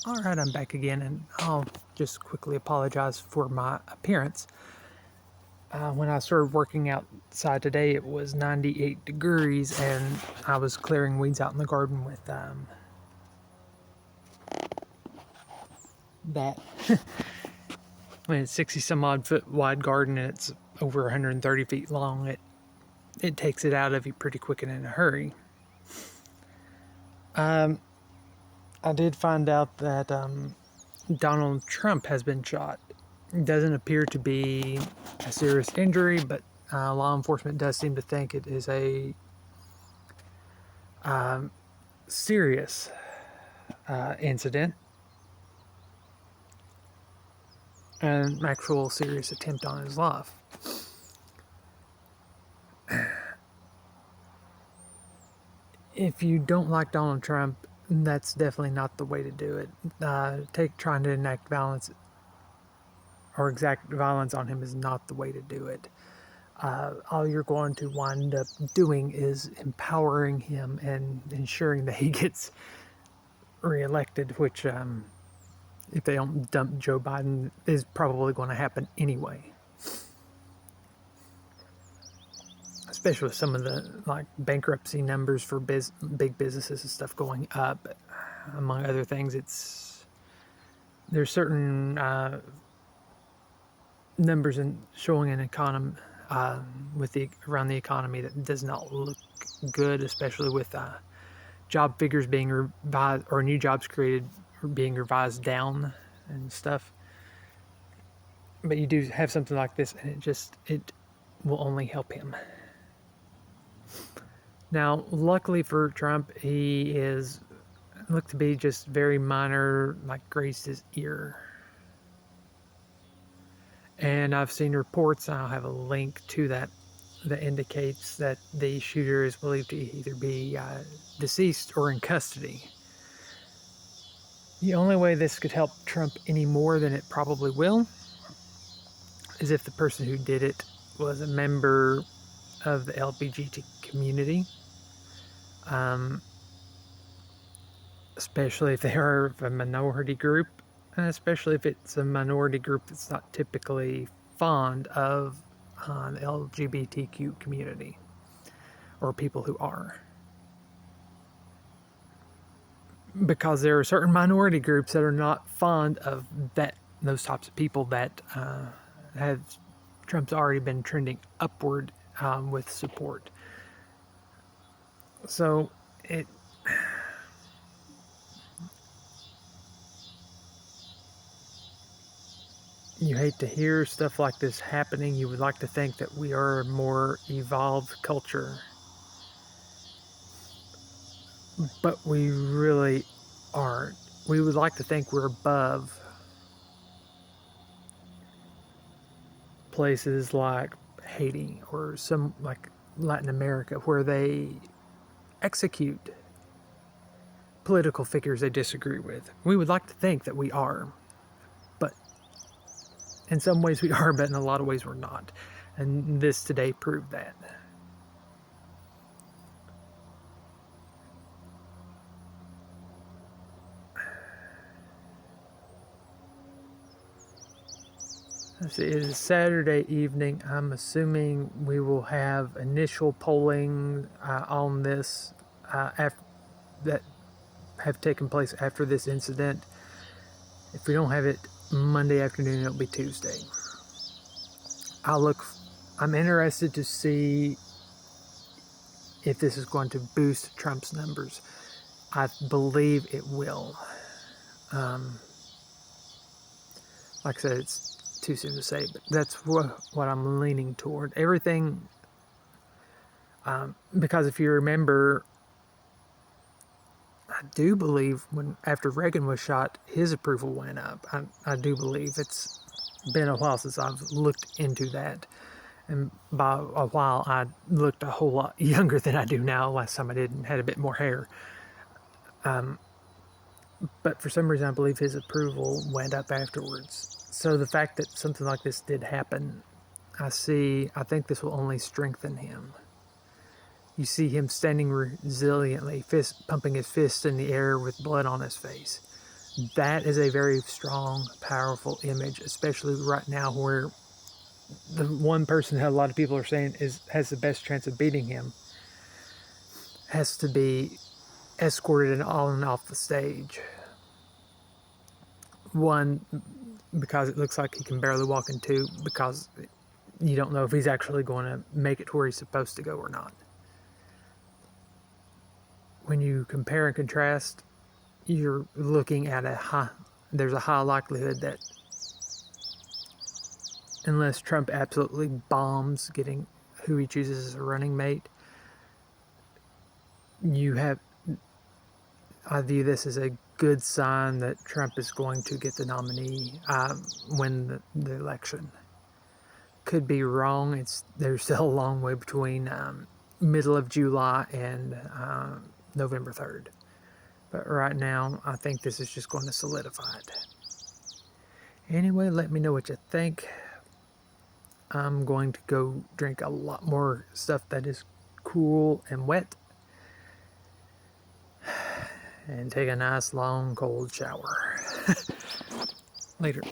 Alright, I'm back again, and I'll just quickly apologize for my appearance. When I started working outside today, it was 98 degrees, and I was clearing weeds out in the garden with that. When it's 60 some odd foot wide garden and it's over 130 feet long, it takes it out of you pretty quick and in a hurry. I did find out that Donald Trump has been shot. It doesn't appear to be a serious injury, but law enforcement does seem to think it is a serious incident, an actual serious attempt on his life. If you don't like Donald Trump, that's definitely not the way to do it. Trying to enact violence or exact violence on him is not the way to do it. All you're going to wind up doing is empowering him and ensuring that he gets reelected, which, if they don't dump Joe Biden, is probably going to happen anyway. Especially with some of the bankruptcy numbers for big businesses and stuff going up, among other things. There's certain numbers showing an economy around the economy that does not look good, especially with job figures being revised or new jobs created being revised down and stuff. But you do have something like this, and it will only help him. Now, luckily for Trump, he looked to be just very minor, grazed his ear. And I've seen reports, and I'll have a link to that indicates that the shooter is believed to either be deceased or in custody. The only way this could help Trump any more than it probably will is if the person who did it was a member of the LGBT community, especially if they are of a minority group, and especially if it's a minority group that's not typically fond of the LGBTQ community, or people who are. Because there are certain minority groups that are not fond of those types of people that Trump's already been trending upward with support. So you hate to hear stuff like this happening. You would like to think that we are a more evolved culture, but we really aren't. We would like to think we're above places like Haiti or some like Latin America, where they execute political figures they disagree with. We would like to think that we are, but in some ways we are, but in a lot of ways we're not. And this today proved that. It is Saturday evening. I'm assuming we will have initial polling on this that have taken place after this incident. If we don't have it Monday afternoon, it'll be Tuesday. I'm interested to see if this is going to boost Trump's numbers. I believe it will. Like I said, it's too soon to say, but that's what I'm leaning toward. Everything, because if you remember, I do believe after Reagan was shot, his approval went up. I do believe. It's been a while since I've looked into that. And by a while, I looked a whole lot younger than I do now. Last time I did and had a bit more hair. But for some reason, I believe his approval went up afterwards. So the fact that something like this did happen, I think this will only strengthen him. You see him standing resiliently, pumping his fist in the air with blood on his face. That is a very strong, powerful image, especially right now where the one person that a lot of people are saying has the best chance of beating him has to be escorted on and off the stage. One, because it looks like he can barely walk, and two, because you don't know if he's actually going to make it to where he's supposed to go or not. When you compare and contrast, you're looking at there's a high likelihood that unless Trump absolutely bombs getting who he chooses as a running mate, I view this as a good sign that Trump is going to get the nominee, win the election. Could be wrong. There's still a long way between middle of July and November 3rd. But right now, I think this is just going to solidify it. Anyway, let me know what you think. I'm going to go drink a lot more stuff that is cool and wet and take a nice long cold shower. Later.